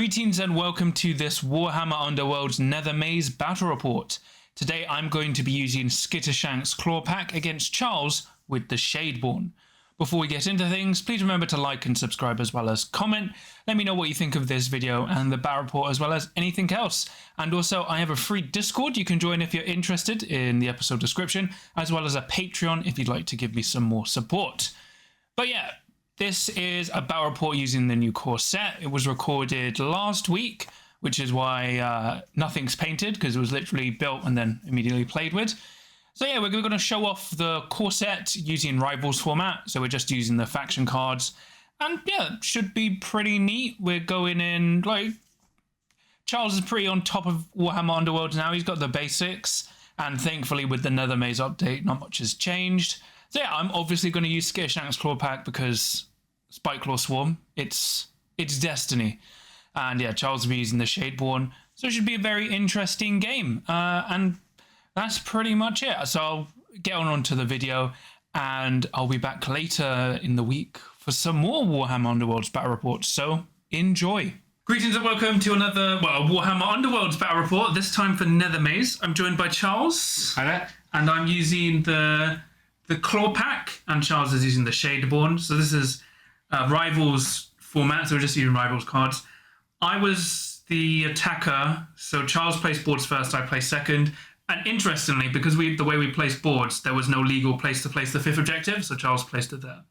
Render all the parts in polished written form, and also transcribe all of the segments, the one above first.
Greetings and welcome to this Warhammer Underworlds Nethermaze battle report. Today I'm going to be using Skittershank's Clawpack against Charles with the Shadeborn. Before we get into things, please remember to like and subscribe as well as comment. Let me know what you think of this video and the battle report as well as anything else. And also I have a free Discord you can join if you're interested in the episode description, as well as a Patreon if you'd like to give me some more support. But yeah, this is a battle report using the new core set. It was recorded last week, which is why nothing's painted, because it was literally built and then immediately played with. So yeah, we're going to show off the core set using Rivals format. So we're just using the faction cards. And yeah, it should be pretty neat. We're going in, like, Charles is pretty on top of Warhammer Underworlds now. He's got the basics. And thankfully with the Nethermaze update, not much has changed. So yeah, I'm obviously going to use Skittershank's Clawpack because Spikeclaw Swarm, it's destiny. And yeah, Charles will be using the Shadeborn. So it should be a very interesting game. And that's pretty much it. So I'll get on to the video and I'll be back later in the week for some more Warhammer Underworlds battle reports. So enjoy. Greetings and welcome to another, Warhammer Underworlds battle report, this time for Nethermaze. I'm joined by Charles. Hi there. And I'm using the Clawpack, and Charles is using the Shadeborn. So this is Rivals format, so we're just using Rivals cards. I was the attacker, so Charles placed boards first, I placed second. And interestingly, because the way we placed boards, there was no legal place to place the fifth objective, so Charles placed it there.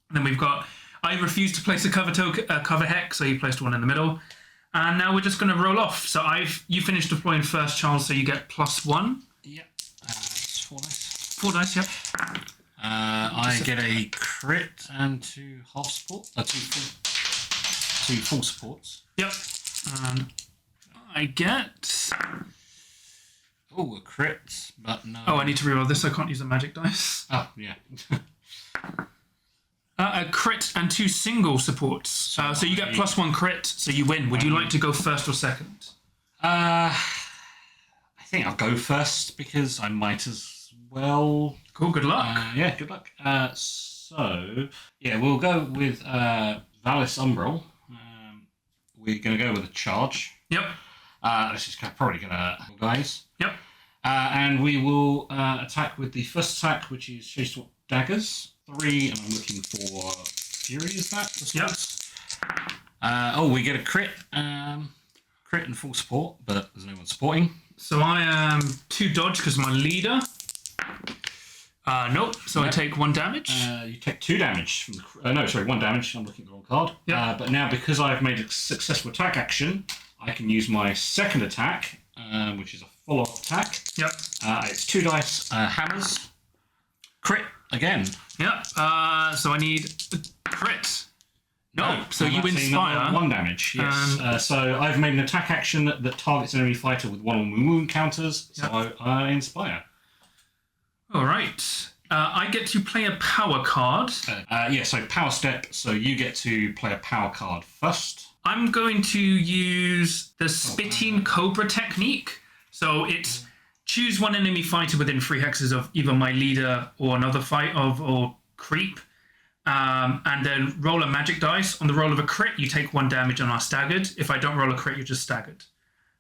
And then we've got, I refused to place a cover hex, so he placed one in the middle. And now we're just going to roll off. So you finished deploying first, Charles, so you get +1. Yep. It's 4 dice. 4 dice, yep. I get a crit and 2 half support. 2 full supports. Yep. And I get... Oh, a crit, but no... Oh, I need to reroll this, so I can't use the magic dice. Oh, yeah. A crit and 2 single supports. So you get +1 crit, so you win. Would you like to go first or second? I think I'll go first, because I might as well... Cool, good luck. Yeah, good luck. So, yeah, we'll go with Valis Umbral. We're going to go with a charge. Yep. This is probably going to guys. Yep. And we will attack with the first attack, which is Shadeswap Daggers. 3, and I'm looking for Fury, is that? Yep. We get a crit. Crit and full support, but there's no one supporting. So I am 2 dodge because my leader. Nope. So yep. I take 1 damage. You take 2 damage from the... 1 damage. I'm looking at the wrong card. Yep. But now, because I've made a successful attack action, I can use my second attack, which is a follow-up attack. Yep. It's 2 dice hammers. Crit again. Yep. So I need a crit. No. So you inspire. 1 damage. Yes. So I've made an attack action that targets an enemy fighter with 1 or more wound counters. So yep. I inspire. All right. I get to play a power card. So power step. So you get to play a power card first. I'm going to use the Spitting Cobra technique. So it's choose 1 enemy fighter within 3 hexes of either my leader or another or creep. And then roll a magic dice. On the roll of a crit, you take 1 damage and are staggered. If I don't roll a crit, you're just staggered.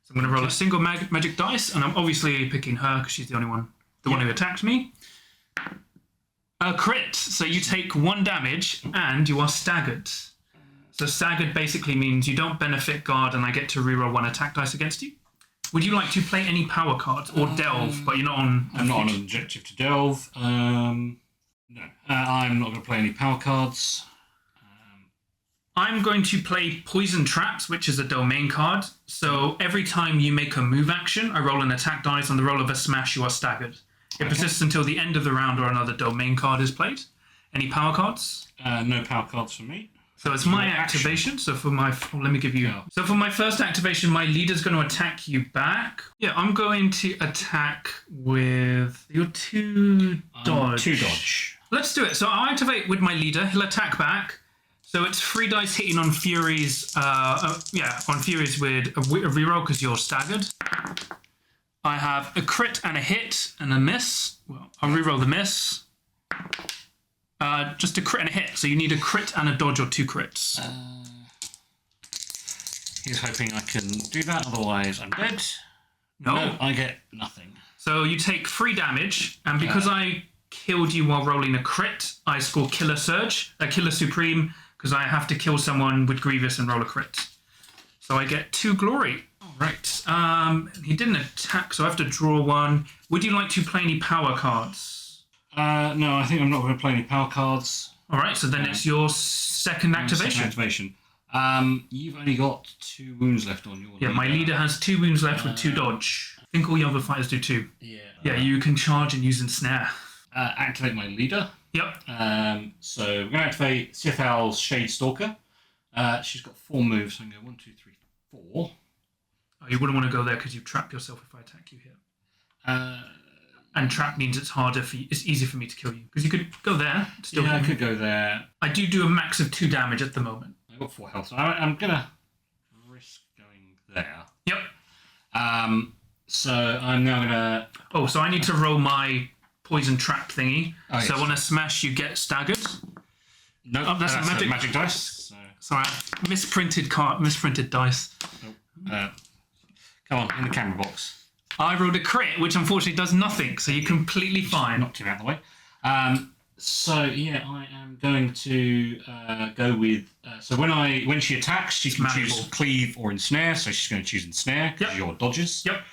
So I'm going to roll a single magic dice, and I'm obviously picking her because she's the only one. One who attacked me. A crit, so you take 1 damage and you are staggered. So staggered basically means you don't benefit guard and I get to reroll 1 attack dice against you. Would you like to play any power cards or delve, but you're not on... I'm not on an objective to delve. No. I'm not going to play any power cards. I'm going to play Poison Traps, which is a domain card. So every time you make a move action, I roll an attack dice. On the roll of a smash, you are staggered. It persists until the end of the round or another domain card is played. Any power cards? No power cards for me. So it's my activation. So for my... let me give you... So for my first activation, my leader's going to attack you back. Yeah, I'm going to attack with your 2 dodge. 2 dodge. Let's do it. So I'll activate with my leader. He'll attack back. So it's 3 dice hitting on Furies. On Furies with a reroll because you're staggered. I have a crit and a hit and a miss. Well, I'll reroll the miss. Just a crit and a hit. So you need a crit and a dodge or 2 crits. He's hoping I can do that, otherwise I'm dead. No. I get nothing. So you take 3 damage, and because I killed you while rolling a crit, I score Killer Supreme, because I have to kill someone with Grievous and roll a crit. So I get 2 glory. All right. He didn't attack, so I have to draw 1. Would you like to play any power cards? No, I think I'm not going to play any power cards. All right, so then it's your second activation. Second activation. You've only got 2 wounds left on your leader. My leader has 2 wounds left with 2 dodge. I think all your other fighters do 2. Yeah. You can charge and use Ensnare. Activate my leader. Yep. So we're going to activate Sith Owl's Shade Stalker. She's got 4 moves, so I'm going to go 1, 2, 3, 4. Oh, you wouldn't want to go there because you trap yourself if I attack you here. And trap means it's harder for you. It's easier for me to kill you because you could go there. Still I could go there. I do a max of 2 damage at the moment. I've got 4 health, so I'm going to risk going there. Yep. So I'm now going to... Oh, so I need to roll my poison trap thingy. Yes. So on a smash, you get staggered. No, that's a magic dice. So. Sorry, misprinted dice. Nope. Come on, in the camera box. I rolled a crit, which unfortunately does nothing, so you're completely fine. Knocked him out of the way. I am going to go with... so when she attacks, she can choose Cleave or Ensnare, so she's going to choose Ensnare because your dodges. Yep.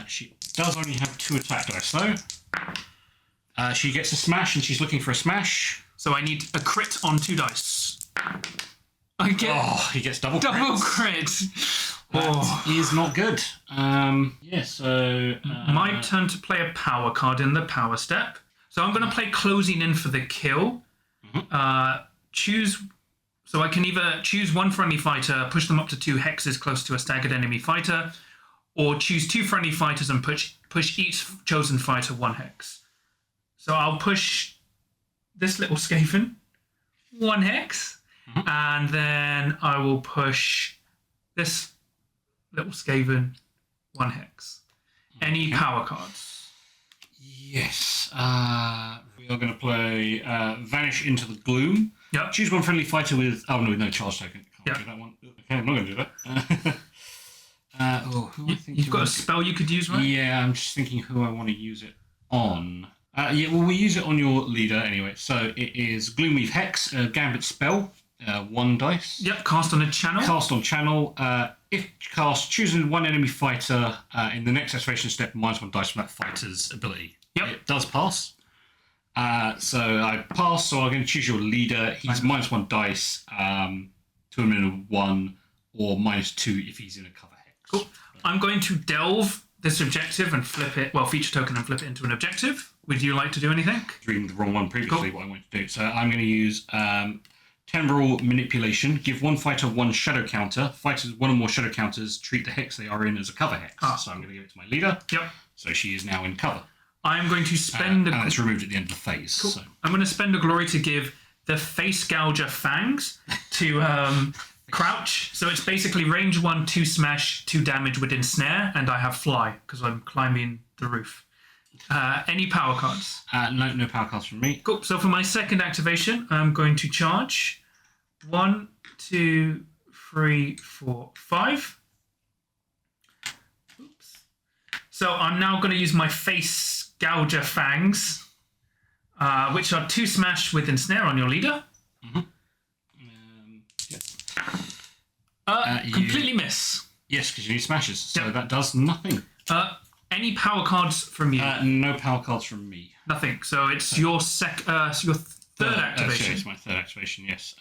She does only have 2 attack dice, though. She gets a smash, and she's looking for a smash. So I need a crit on 2 dice. He gets double crit. That is not good. My turn to play a power card in the power step. So I'm going to play Closing In for the kill. So I can either choose 1 friendly fighter, push them up to 2 hexes close to a staggered enemy fighter, or choose 2 friendly fighters and push each chosen fighter 1 hex. So I'll push this little Skaven 1 hex, and then I will push this little Skaven 1 hex. Any power cards? Yes. We are going to play Vanish into the Gloom. Yep. Choose 1 friendly fighter with... Oh, no, no charge token. Can't do that one. Okay, I'm not going to do that. Who I think You've got a spell you could use, right? Yeah, I'm just thinking who I want to use it on. We'll use it on your leader anyway. So it is Gloomweave Hex, Gambit spell, 1 dice. Yep, cast on a channel. Cast on channel. If cast, choosing 1 enemy fighter in the next activation step, -1 dice from that fighter's ability. Yep. It does pass. So I pass, so I'm going to choose your leader. He's -1 dice to a minimum of 1, or -2 if he's in a cover hex. Cool. I'm going to delve this objective and flip it, feature token and flip it into an objective. Would you like to do anything? Reading the wrong one previously, what I wanted to do. So I'm going to use Temporal Manipulation. Give 1 fighter 1 shadow counter. Fighters 1 or more shadow counters treat the hex they are in as a cover hex. So I'm going to give it to my leader. Yep. So she is now in cover. I'm going to spend... and it's removed at the end of the phase. Cool. So. I'm going to spend a glory to give the Face Gouger Fangs to crouch. So it's basically range 1, 2 smash, 2 damage with Ensnare, and I have fly because I'm climbing the roof. Any power cards? No power cards from me. Cool. So for my second activation, I'm going to charge 1, 2, 3, 4, 5. Oops. So I'm now going to use my Face Gouger Fangs, which are 2 smash with Ensnare on your leader. Completely miss. Yes, because you need smashes. So that does nothing. Any power cards from you? No power cards from me. Nothing. So it's your third activation. It's my third activation. Yes.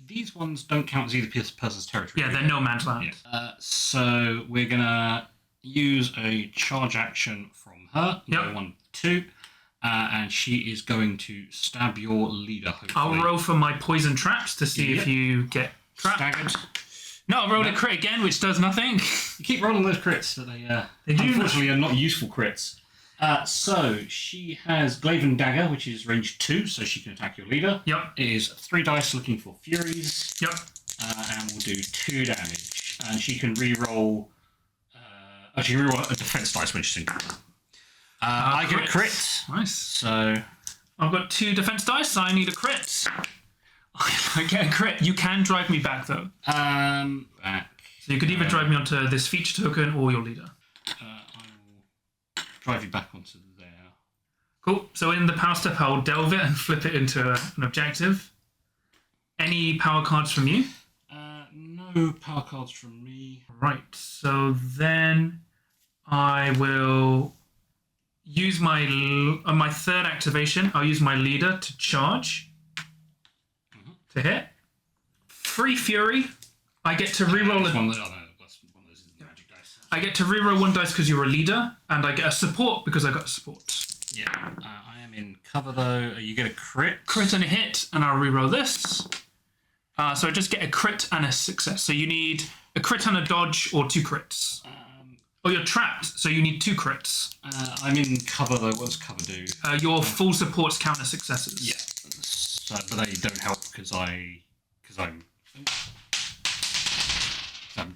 These ones don't count as either person's territory. Yeah, they're no man's land. Yeah. So we're gonna use a charge action from her. Yep. 1, 2, and she is going to stab your leader. Hopefully. I'll roll for my poison traps to see if you get trapped. Staggered. No, I rolled a crit again, which does nothing. You keep rolling those crits, but they unfortunately are not useful crits. So she has Glaven Dagger, which is range 2, so she can attack your leader. Yep. It is 3 dice looking for Furies. Yep. And we'll do 2 damage. And she can reroll. She can reroll a defense dice when she's in cover. I get a crit. Nice. So I've got 2 defense dice. I need a crit. I get a crit. You can drive me back though. Back. So you could either drive me onto this feature token or your leader. I will drive you back onto there. Cool. So in the power step, I'll delve it and flip it into an objective. Any power cards from you? No power cards from me. Right. So then I will use my third activation. I'll use my leader to charge. To hit. Free Fury. I get to reroll that's one of those magic dice. I get to reroll one dice because you're a leader, and I get a support because I got a support. Yeah. I am in cover though. You get a crit. Crit and a hit, and I'll reroll this. So I just get a crit and a success. So you need a crit and a dodge or 2 crits. Or you're trapped, so you need 2 crits. I'm in cover though. What does cover do? Your full supports counter successes. Yeah. So, but they don't help because I'm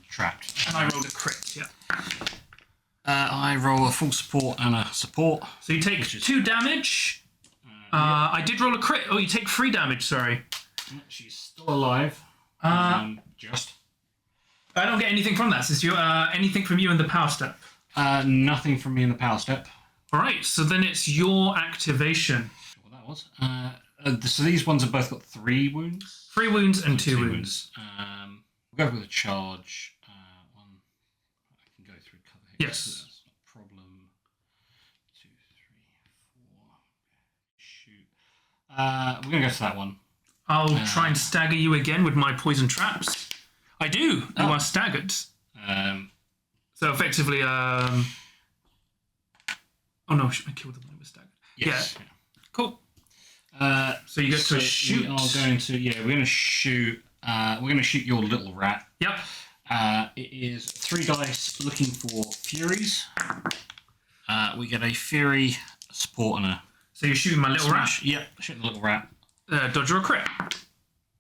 trapped. And I rolled a crit, yeah. I roll a full support and a support. So you take 2 damage. I did roll a crit. Oh, you take 3 damage, sorry. She's still alive. Just. I don't get anything from that. Since you anything from you in the power step? Nothing from me in the power step. All right, so then it's your activation. What that was. So these ones have both got 3 wounds. 3 wounds and 2 wounds. We'll go with a charge. One. I can go through cover here. Yes. So that's not a problem. 2, 3, 4. Shoot. We're going to go to that one. I'll try and stagger you again with my poison traps. I do. You are staggered. So effectively, oh no, I killed the one who was staggered. Yes. Yeah. Cool. So you get to shoot. We are going to. Yeah, we're going to shoot. We're going to shoot your little rat. Yep. It is 3 dice looking for furies. We get a fury, a support, and a. So you're shooting my little smash. rat. Yep, shooting the little rat. Dodge or a crit.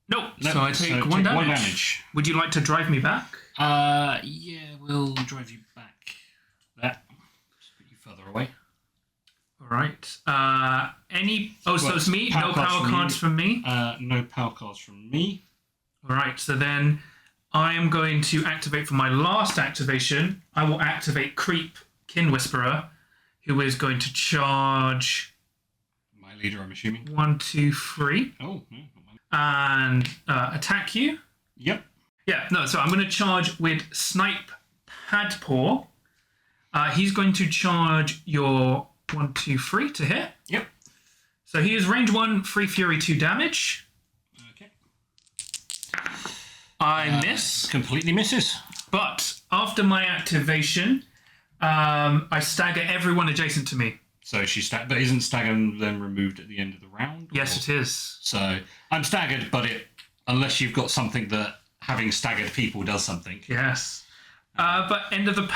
Nope. Nope. So I take 1 damage. 1 damage. Would you like to drive me back? Yeah, we'll drive you back. That. Just put you further away. All right. So it's me. No power cards from me. No power cards from me. All right. So then I am going to activate for my last activation. I will activate Creep Kin Whisperer, who is going to charge. My leader, I'm assuming. 1, 2, 3. Oh, no. And attack you. Yep. Yeah, no, so I'm going to charge with Snipe Padpaw. He's going to charge your 1, 2, 3 to hit. Yep. So he is range 1, Free Fury 2 damage. Okay. I miss. Completely misses. But after my activation, I stagger everyone adjacent to me. So she's but isn't stagger then removed at the end of the round? Yes, it is. So I'm staggered, but unless you've got something that having staggered people does something. Yes. But end of the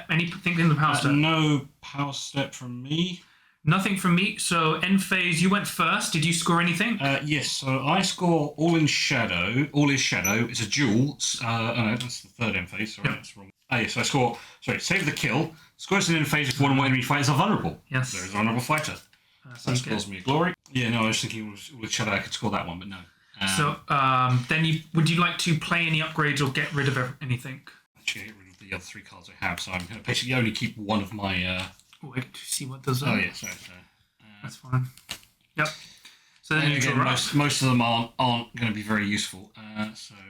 anything in the power step? No power step from me. Nothing from me. So end phase, you went first. Did you score anything? Yes. So I score all in shadow. All is shadow. It's a duel. Oh no, that's the third end phase. Sorry, that's wrong. Yes. So I score. Sorry, save the kill. Scores an end phase if one of my enemy fighters are vulnerable. Yes. There is a vulnerable fighter. So that scores me a glory. Yeah. No, I was thinking with shadow I could score that one, but no. So then would you like to play any upgrades or get rid of anything? Actually, get rid of the other 3 cards I have, so I'm going to basically only keep one of my. Oh, I get to see what those are. Oh yeah, sorry. That's fine. Yep. So then again, most of them aren't going to be very useful.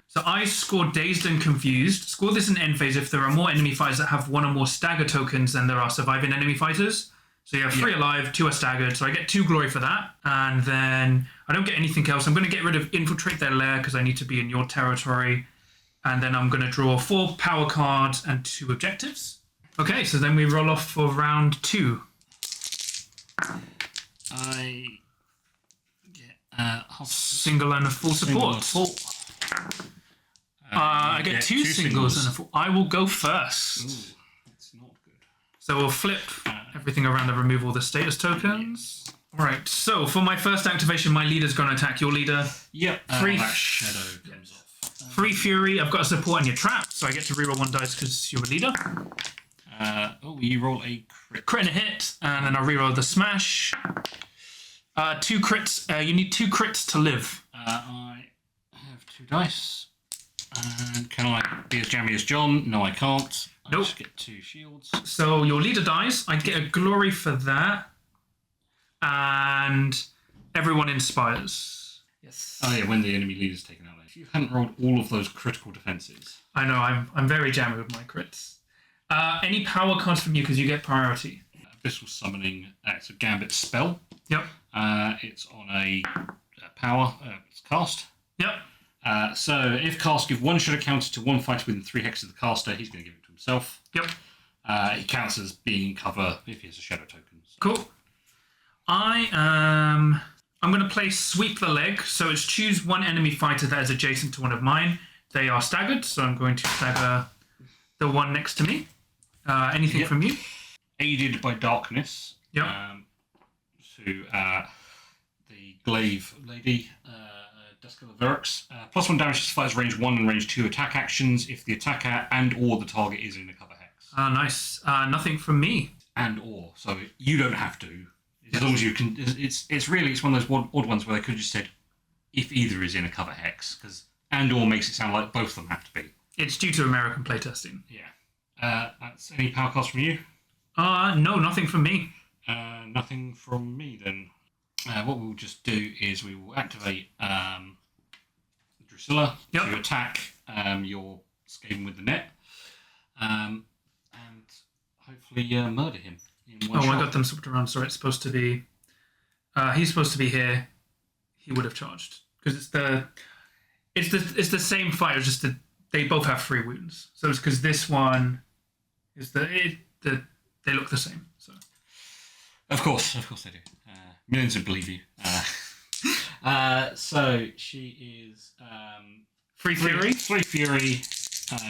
So I scored Dazed and Confused. Score this in end phase if there are more enemy fighters that have 1 or more stagger tokens than there are surviving enemy fighters. So you have 3 alive, 2 are staggered. So I get 2 glory for that. And then I don't get anything else. I'm going to get rid of Infiltrate Their Lair because I need to be in your territory. And then I'm going to draw 4 power cards and 2 objectives. Okay, so then we roll off for round 2. I get single and a full support. I get 2 singles and a full. I will go first. Ooh, that's not good. So we'll flip everything around to remove all the status tokens. All right, so for my first activation, my leader's going to attack your leader. Yep. That shadow comes off. Free Fury, I've got a support on your trap, so I get to reroll 1 dice because you're a leader. You roll a crit. Crit and a hit, and then I'll reroll the smash. 2 crits. You need 2 crits to live. I 2 dice. And can I be as jammy as John? No, I can't. I Nope. just get 2 shields. So your leader dies. I get a glory for that. And everyone inspires. Yes. Oh yeah, when the enemy leader's taken out. If you hadn't rolled all of those critical defenses. I know, I'm very jammy with my crits. Any power cards from you because you get priority. Abyssal Summoning. It's a Gambit spell. Yep. It's on a power. It's cast. Yep. So if cast, give 1 shadow counter to 1 fighter within 3 hexes of the caster. He's going to give it to himself. Yep. He counts as being in cover if he has a shadow token. So. Cool. I'm going to play Sweep the Leg. So it's choose 1 enemy fighter that is adjacent to one of mine. They are staggered, so I'm going to stagger the one next to me. Anything from you? Aided by darkness. Yep. To the glaive lady, Duskula Verix. +1 damage to fighters range 1 and range 2 attack actions if the attacker and or the target is in a cover hex. Nice. Nothing from me. And or. So you don't have to. As long as you can. It's one of those odd ones where they could have just said if either is in a cover hex, because and or makes it sound like both of them have to be. It's due to American playtesting. Yeah. That's any power cost from you? No, nothing from me. Nothing from me then. What we'll just do is we will activate Drusilla to attack your Skaven with the net, and hopefully murder him in one shot. I got them swapped around. Sorry, it's supposed to be. He's supposed to be here. He would have charged because it's the same fight. It's just that they both have 3 wounds. So it's because this one is they look the same. So. Of course they do. Millions would believe you. So she is 3 fury. 3 fury.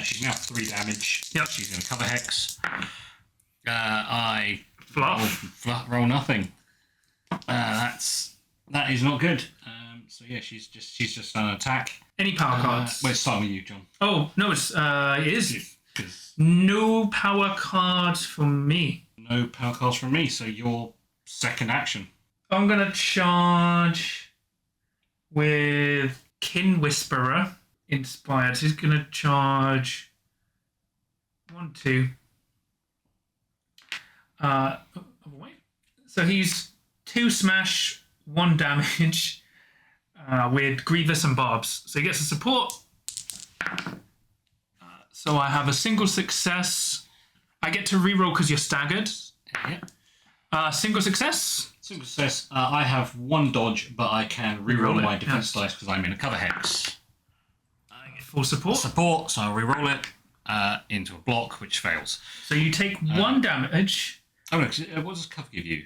She's now 3 damage. Yep. She's going to cover hex. I Fluff. roll nothing. That is not good. So yeah, she's just an attack. Any power cards? Well, it's starting with you, John. Oh no, it is. No power cards from me. No power cards from me. So your second action. I'm gonna charge with Kin Whisperer inspired. So he's gonna charge 1, 2. Wait. So he's 2 smash, 1 damage with Grievous and Barbs. So he gets a support. So I have a single success. I get to reroll because you're staggered. Yeah. Single success. Single success. I have 1 dodge, but I can reroll my defense dice because I'm in a cover hex. I get full support. So I'll reroll it into a block, which fails. So you take 1 damage. Oh no! What does cover give you?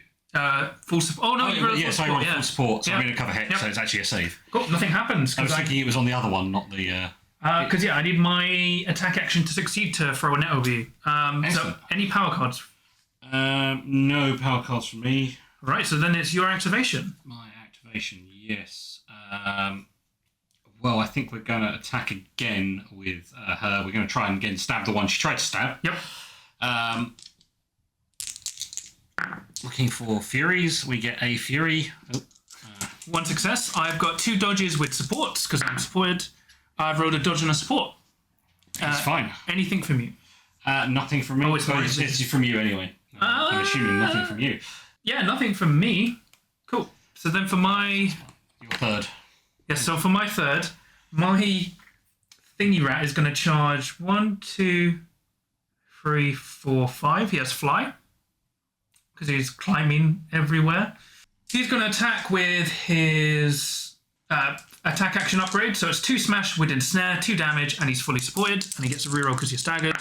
Full support. Oh no, you rolled full support. Full support. So I'm in a cover hex, so it's actually a save. Cool. Nothing happens. I was thinking it was on the other one, not the. Because I need my attack action to succeed to throw a net over you. So any power cards? No power cards from me. Right. So then it's your activation. My activation, yes. Well, I think we're going to attack again with her. We're going to try and again stab the one she tried to stab. Yep. Looking for furies. We get a fury. 1 success. I've got 2 dodges with supports because I'm supported. I've rolled a dodge and a support. That's fine. Anything from you? Nothing from me. Oh, it's from you anyway. I'm assuming nothing from you. Yeah, nothing from me. Cool. So then for my... Your third. Yeah, so for my third, my thingy rat is going to charge 1, 2, 3, 4, 5. He has fly because he's climbing everywhere. He's going to attack with his attack action upgrade. So it's 2 smash with ensnare, 2 damage, and he's fully supported. And he gets a reroll because you're staggered.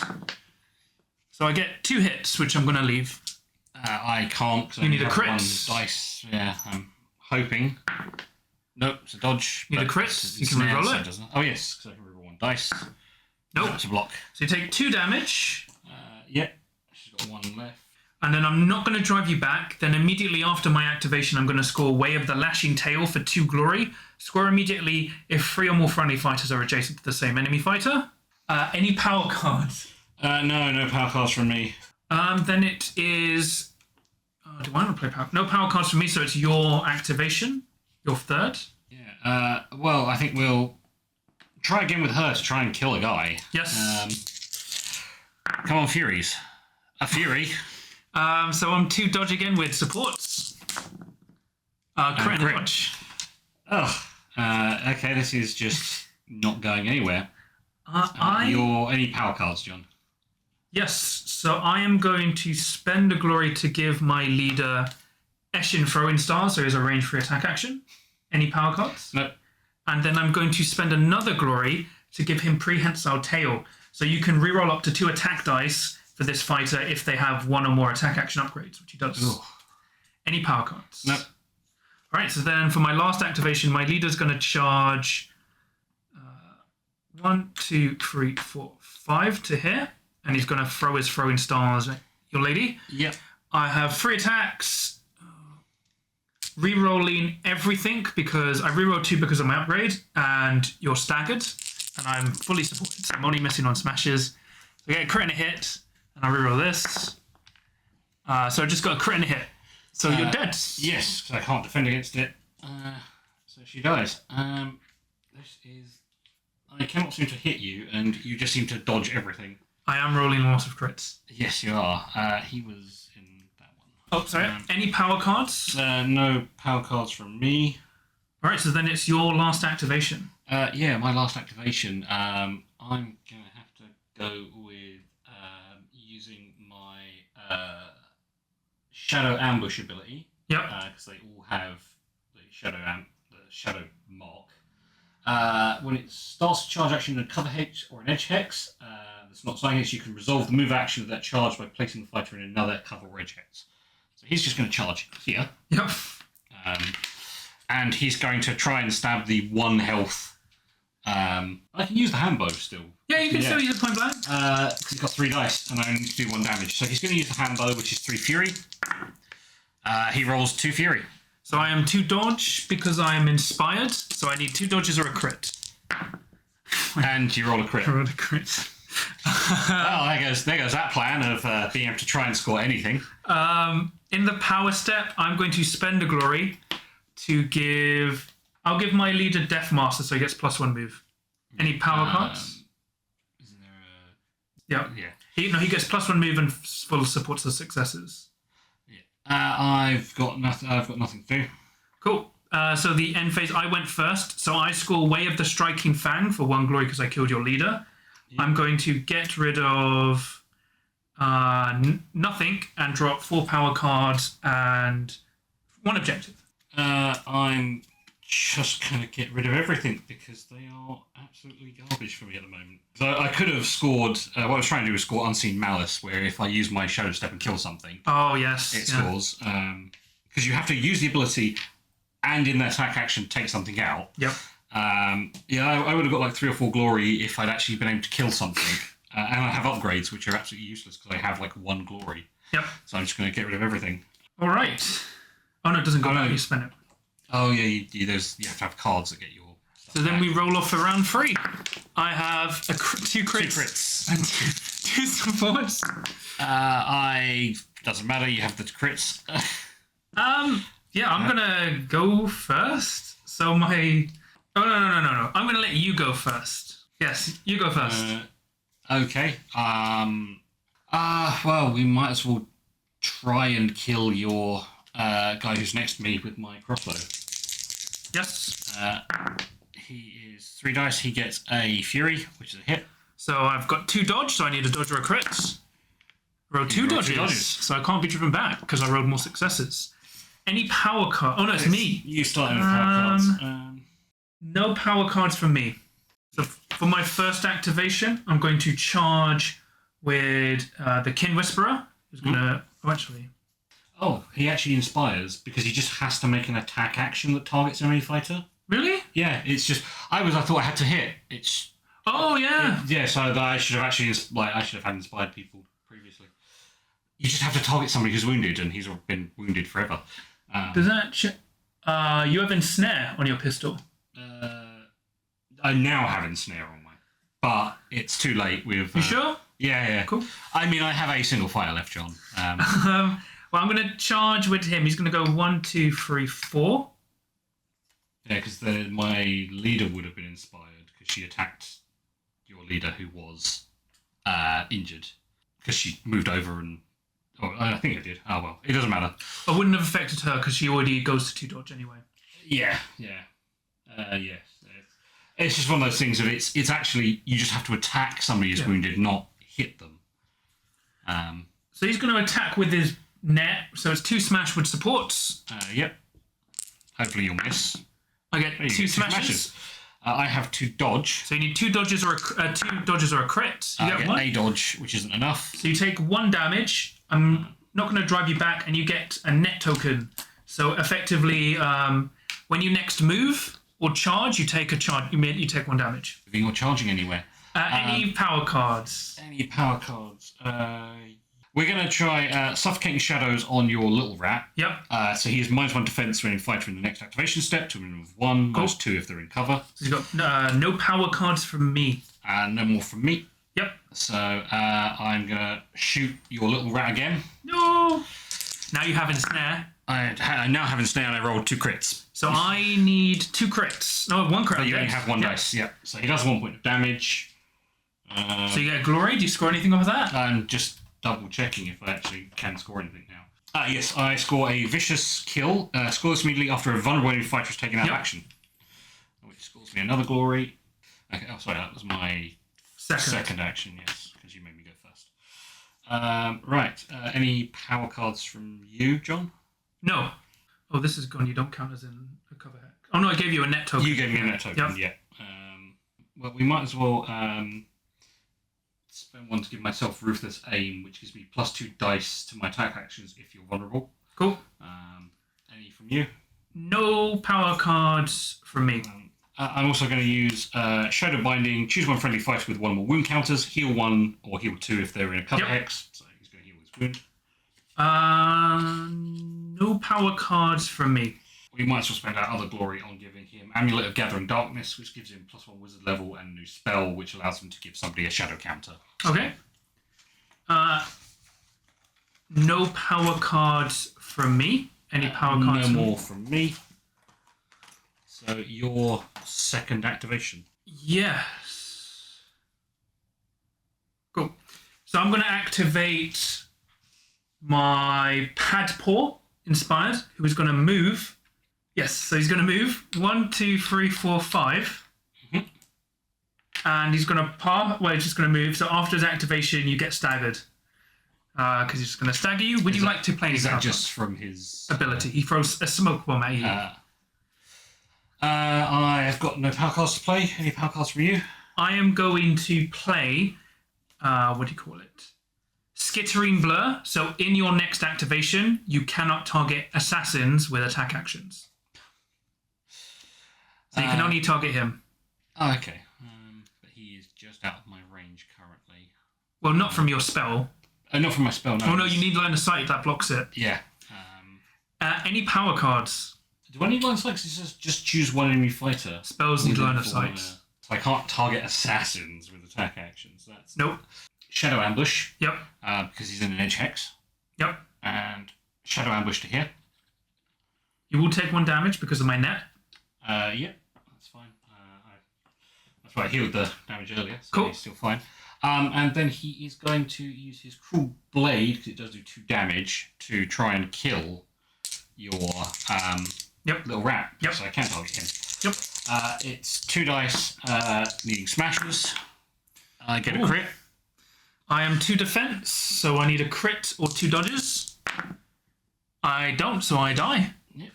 So I get 2 hits, which I'm going to leave. I can't. You need a crit. 1 dice. Yeah, I'm hoping. Nope, it's a dodge. You need a crit. You can reroll it. Oh yes, because I can reroll 1 dice. Nope. It's a block. So you take 2 damage. Yep. She's got 1 left. And then I'm not going to drive you back. Then immediately after my activation, I'm going to score Way of the Lashing Tail for 2 glory. Score immediately if 3 or more friendly fighters are adjacent to the same enemy fighter. Any power cards? No power cards from me. Then it is... do I want to play power? No power cards from me, so it's your activation. Your third. Yeah. Well, I think we'll try again with her to try and kill a guy. Yes. Come on, Furies. A Fury. So I'm 2 dodge again with supports. Crit and crit. dodge. Oh. Okay, this is just not going anywhere. Any power cards, John? Yes, so I am going to spend a glory to give my leader Eshin throwing stars, so he has a range free attack action. Any power cards? Nope. And then I'm going to spend another glory to give him prehensile tail. So you can reroll up to 2 attack dice for this fighter if they have 1 or more attack action upgrades, which he does. Ooh. Any power cards? Nope. All right, so then for my last activation, my leader's going to charge 1, 2, 3, 4, 5 to here. And he's going to throw his throwing stars at your lady. Yep. I have 3 attacks. Rerolling everything because I reroll 2 because of my upgrade, and you're staggered, and I'm fully supported. So I'm only missing on smashes. So I get a crit and a hit, and I reroll this. So I just got a crit and a hit. So you're dead. Yes, because I can't defend against it. So she dies. This is. I cannot seem to hit you, and you just seem to dodge everything. I am rolling lots of crits. Yes, you are. He was in that one. Oh, sorry. Any power cards? No power cards from me. All right, so then it's your last activation. Yeah, my last activation. I'm going to have to go with using my Shadow Ambush ability. Yep. Because they all have the Shadow mark. When it starts a charge action in a cover hex or an edge hex, that's not saying hex, you can resolve the move action of that charge by placing the fighter in another cover or edge hex. So he's just going to charge here. Yep. And he's going to try and stab the 1 health. I can use the handbow still. Yeah, you can still use a point blank. Because he's got 3 dice and I only need to do 1 damage. So he's going to use the handbow, which is 3 fury. He rolls 2 fury. So I am 2 dodge because I am inspired. So I need 2 dodges or a crit. And you roll a crit. I rolled a crit. Well, there goes that plan of being able to try and score anything. In the power step, I'm going to spend a glory to give. I'll give my leader Death Master, so he gets +1 move. Any power cards? Isn't there a? Yeah. Yeah. He gets +1 move and full supports the successes. Yeah. I've got nothing. I've got nothing to do. Cool. So the end phase, I went first. So I score Way of the Striking Fang for 1 glory because I killed your leader. Yeah. I'm going to get rid of nothing and drop 4 power cards and 1 objective. I'm just going to get rid of everything because they are absolutely garbage for me at the moment. So I could have scored, what I was trying to do was score Unseen Malice, where if I use my Shadow Step and kill something, oh yes, it scores. Because you have to use the ability and in the attack action take something out. Yep. I would have got like 3 or 4 glory if I'd actually been able to kill something. And I have upgrades, which are absolutely useless because I have like 1 glory. Yep. So I'm just going to get rid of everything. All right. Oh no, it doesn't go back. You spend it. Oh yeah, you have to have cards that get your. So then we roll off for round 3. I have 2 crits. And 2 supports. Doesn't matter. You have the crits. Yeah, I'm gonna go first. So my. Oh no. I'm gonna let you go first. Yes, you go first. Okay. Well, we might as well try and kill your guy who's next to me with my crossbow. Yes. He is 3 dice. He gets a fury, which is a hit. So I've got 2 dodge, so I need a dodge or a crit. Roll 2 dodges, so I can't be driven back because I rolled more successes. Any power card? Oh no, it's me. You started with power cards. No power cards from me. So for my first activation, I'm going to charge with the Kin Whisperer, who's going to actually. Oh, he actually inspires because he just has to make an attack action that targets an enemy fighter. Really? Yeah, it's just I thought I had to hit. It's. Oh yeah. So I should have actually I should have had inspired people previously. You just have to target somebody who's wounded, and he's been wounded forever. Does that? You have ensnare on your pistol. I now have ensnare on mine, but it's too late with. You sure? Yeah. Cool. I mean, I have a single fire left, John. Well, I'm going to charge with him. He's going to go 1, 2, 3, 4. Yeah, because my leader would have been inspired because she attacked your leader who was injured because she moved over and. Oh, I think it did. Oh well, it doesn't matter. I wouldn't have affected her because she already goes to 2 dodge anyway. Yeah. Yes. It's just one of those things that it's actually you just have to attack somebody who's wounded, not hit them. So he's going to attack with his net. So it's 2 smash with supports. Yep. Hopefully you'll miss. I get 2 smashes. I have 2 dodge. So you need 2 dodges or a crit. You get 1. A dodge, which isn't enough. So you take 1 damage. I'm not going to drive you back, and you get a net token. So effectively, when you next move or charge, you take a charge. You take 1 damage. Moving or charging anywhere. Any power cards? Any power cards? We're going to try Suffocating Shadows on your little rat. Yep. So he has -1 defense when in fighter in the next activation step, to a minimum of 1, cool. -2 if they're in cover. So he's got no power cards from me. No more from me. Yep. So I'm going to shoot your little rat again. No! Now you have ensnare. I now have ensnare and I rolled 2 crits. So I need 2 crits. No, 1 crit. But you only have 1 dice, yeah. So he does 1 point of damage. So you get glory. Do you score anything off of that? I'm just double checking if I actually can score anything now. Yes, I score a vicious kill. Score this immediately after a vulnerable enemy fighter is taken out of action. Which scores me another glory. Okay, oh, sorry, that was my second action, yes, because you made me go first. Right, any power cards from you, John? No. Oh, this is gone. You don't count as in a cover hack. Oh, no, I gave you a net token. You gave me a net token, yeah. Well, we might as well spend 1 to give myself Ruthless Aim, which gives me +2 dice to my attack actions if you're vulnerable. Cool. Any from you? No power cards from me. I'm also going to use Shadow Binding, choose 1 friendly fighter with 1 or more wound counters, heal 1 or heal 2 if they're in a cover hex. So he's going to heal his wound. No power cards from me. We might as well spend our other glory on giving him Amulet of Gathering Darkness, which gives him +1 wizard level and a new spell, which allows him to give somebody a shadow counter. Okay. No power cards from me. Any power cards? No more from me. So your second activation. Yes. Cool. So I'm going to activate my Padpaw Inspired, who is going to move. Yes, so he's going to move 1, 2, 3, 4, 5. Mm-hmm. And he's going to he's just going to move. So after his activation, you get staggered. Because he's just going to stagger you. Would you like to play any Is that cards? just from his ability? He throws a smoke bomb at you. I have got no power cards to play. Any power cards from you? I am going to play, what do you call it? Skittering Blur. So in your next activation, you cannot target assassins with attack actions. So you can only target him. Oh, okay. But he is just out of my range currently. Well, not from your spell. Not from my spell, no. Oh no, you need line of sight that blocks it. Yeah. Any power cards? Do I need line of sight? 'Cause it says just choose 1 enemy fighter. Spells need line of sight. So I can't target assassins with attack actions. That's Nope. Shadow Ambush. Yep. Because he's in an edge hex. Yep. And Shadow Ambush to here. You will take 1 damage because of my net. Yeah, that's fine. That's why I healed the damage earlier, so cool. He's still fine. And then he is going to use his Cruel Blade, because it does do 2 damage, to try and kill your little rat. Yep. So I can target him. Yep. It's 2 dice, needing smashes. I get a crit. I am 2 defense, so I need a crit or 2 dodges. I don't, so I die. Yep.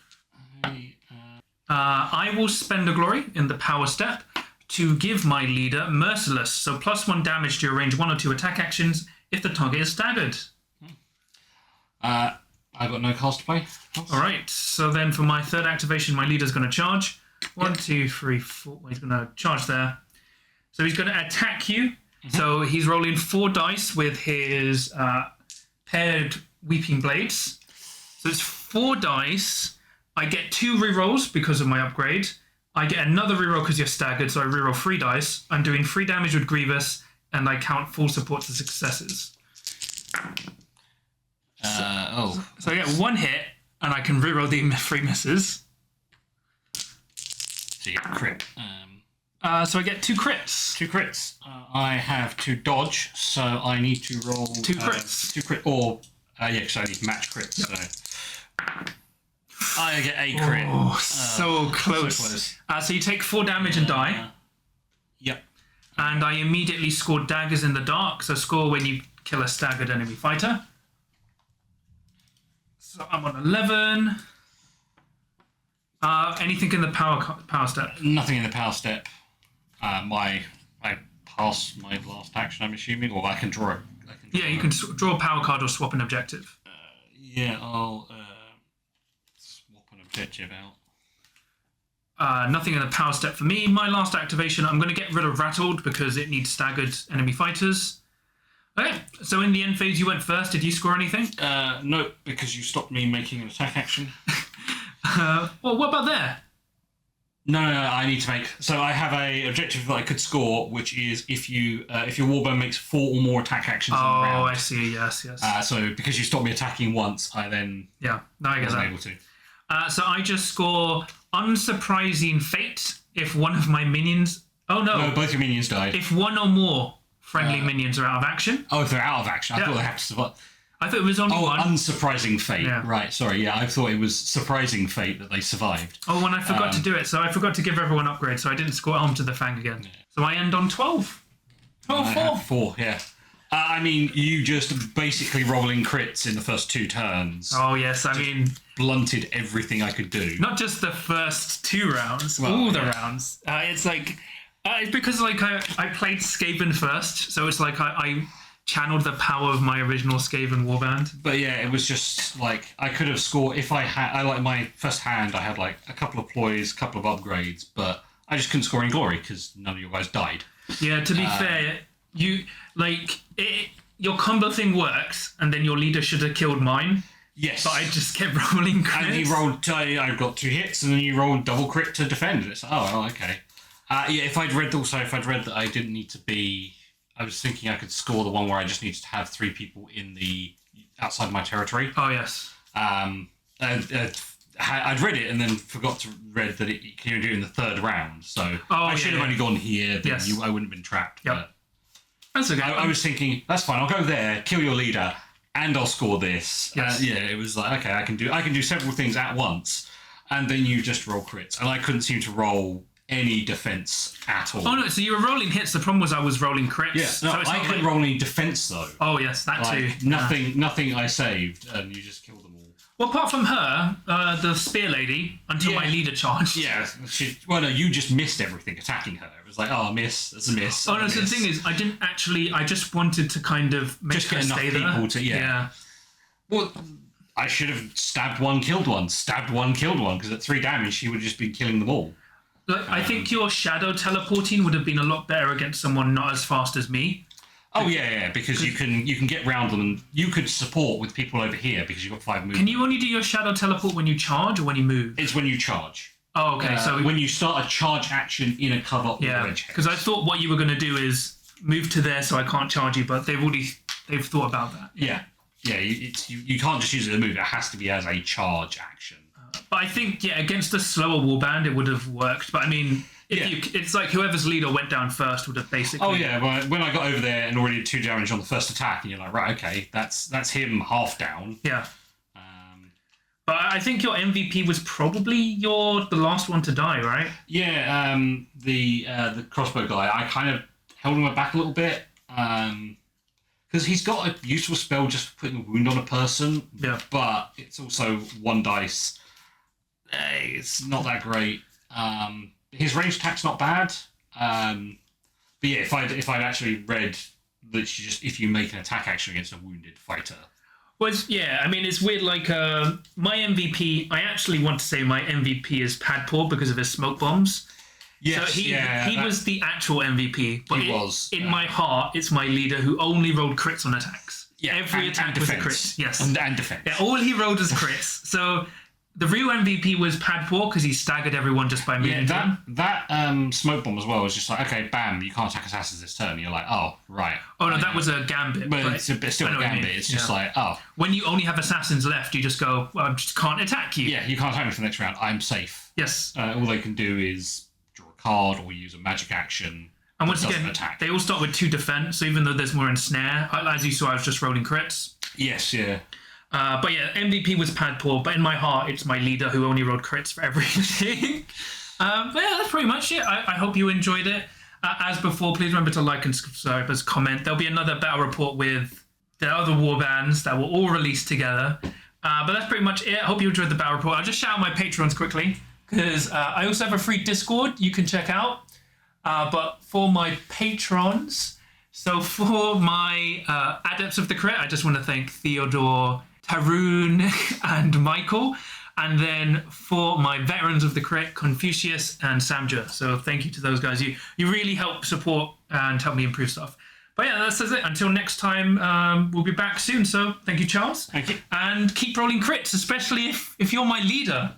I will spend a glory in the power step to give my leader Merciless, so +1 damage to your range 1 or 2 attack actions if the target is staggered. I've got no cards to play. Alright, so then for my third activation, my leader's going to charge. 1, 2, 3, 4. He's going to charge there. So he's going to attack you. Mm-hmm. So he's rolling 4 dice with his paired Weeping Blades. So it's 4 dice. I get 2 rerolls because of my upgrade. I get another reroll because you're staggered, so I reroll 3 dice. I'm doing 3 damage with Grievous, and I count full supports as successes. So I get 1 hit, and I can reroll the 3 misses. So you crit. So I get 2 crits. 2 crits. I have to dodge, so I need to roll 2 crits. 2 crit, or because I need to match crits. Yep. So I get a crit. Oh, so close. So you take 4 damage and die. Yep. And I immediately score daggers in the dark. So score when you kill a staggered enemy fighter. So I'm on 11. Anything in the power step? Nothing in the power step. I pass my last action, I'm assuming, or I can draw it. Yeah, you can draw a power card or swap an objective. Yeah, I'll swap an objective out. Nothing in the power step for me. My last activation, I'm going to get rid of Rattled because it needs staggered enemy fighters. Okay, so in the end phase you went first. Did you score anything? No, because you stopped me making an attack action. Well, what about there? No, I need to make... So I have a objective that I could score, which is if your warband makes 4 or more attack actions in the round. Oh, I see, yes. So because you stopped me attacking once, I then I wasn't able to. So I just score Unsurprising Fate if one of my minions... Oh, no. No, both your minions died. If one or more friendly minions are out of action. Oh, if they're out of action. I thought they have to survive. I thought it was only one. Unsurprising Fate. Yeah. Right, sorry. Yeah, I thought it was Surprising Fate that they survived. Oh, and I forgot to do it. So I forgot to give everyone upgrades, so I didn't score Arm to the Fang again. Yeah. So I end on 12. 12-4. 4, yeah. I mean, you just basically rolling crits in the first 2 turns. Oh, yes. I mean... blunted everything I could do. Not just the first 2 rounds, all the rounds. It's like... because like I played Skaven first, so it's like I channeled the power of my original Skaven warband. But yeah, it was just like I could have scored if I like my first hand. I had like a couple of ploys, a couple of upgrades, but I just couldn't score any glory because none of you guys died. Yeah, to be fair, you like your combo thing works, and then your leader should have killed mine. Yes, but I just kept rolling crits. And he rolled. I got 2 hits, and then you rolled double crit to defend. It's okay. Yeah, if I'd read that I didn't need to be. I was thinking I could score the one where I just needed to have 3 people in the outside my territory. Oh yes. I'd read it and then forgot to read that it can do it in the 3rd round. So I should have only gone here. Then I wouldn't have been trapped. Yep. But that's okay. I was thinking that's fine. I'll go there, kill your leader, and I'll score this. Yes. It was like okay, I can do several things at once, and then you just roll crits, and I couldn't seem to roll any defense at all. Oh no, so you were rolling hits. The problem was I was rolling crits. Yeah, no, so I couldn't roll any defense though. Oh yes, that too. Nothing I saved, and you just killed them all. Well, apart from her, the spear lady, until my leader charged. Yeah, you just missed everything attacking her. It was like, oh, miss, that's a miss. Oh no, so the thing is, I didn't actually. I just wanted to kind of make just her get enough stay people there. to yeah. Well, I should have stabbed one, killed one, because at 3 damage she would have just been killing them all. Look, I think your shadow teleporting would have been a lot better against someone not as fast as me. Oh yeah, because you can get round them, and you could support with people over here because you've got 5 movement. Can you only do your shadow teleport when you charge or when you move? It's when you charge. Oh, okay. So when you start a charge action in a cover or edge hex. Because I thought what you were going to do is move to there so I can't charge you, but they've thought about that. Yeah. You can't just use it to move. It has to be as a charge action. But I think, against a slower warband, it would have worked. But I mean, it's like whoever's leader went down first would have basically... Oh, yeah. Well, when I got over there and already did 2 damage on the first attack, and you're like, right, okay, that's him half down. Yeah. But I think your MVP was probably the last one to die, right? Yeah, the crossbow guy, I kind of held him back a little bit. Because he's got a useful spell just for putting a wound on a person. Yeah. But it's also 1 dice. It's not that great. His range attack's not bad. But yeah, if I'd actually read that if you make an attack action against a wounded fighter. Well, I mean, it's weird. Like my MVP, I actually want to say my MVP is Padpour because of his smoke bombs. Yes, so he was the actual MVP, but in my heart, it's my leader who only rolled crits on attacks. Yeah, every attack was a crit. Yes, and defense. Yeah, all he rolled was crits. So the real MVP was Padpour because he staggered everyone just by moving. Yeah, that smoke bomb as well was just like, okay, bam, you can't attack assassins this turn. You're like, oh, right. Oh no, that was a gambit. But it's still a gambit. It's just like, oh. When you only have assassins left, you just go, well, I just can't attack you. Yeah, you can't attack me for the next round. I'm safe. Yes. All they can do is draw a card or use a magic action. And once Doesn't again, attack. they all start with 2 defense, so even though there's more in snare, as you saw, I was just rolling crits. Yes, yeah. But yeah, MVP was Padpool, but in my heart, it's my leader who only rolled crits for everything. But yeah, that's pretty much it. I hope you enjoyed it. As before, please remember to like and subscribe, as comment. There'll be another battle report with the other warbands that will all release together. But that's pretty much it. I hope you enjoyed the battle report. I'll just shout out my patrons quickly, because I also have a free Discord you can check out. But for my patrons, so for my Adepts of the Crit, I just want to thank Theodore, Tarun, and Michael. And then for my Veterans of the Crit, Confucius and Samja. So thank you to those guys. You really help support and help me improve stuff. But yeah, that's it. Until next time, we'll be back soon. So thank you, Charles. Thank you. And keep rolling crits, especially if you're my leader.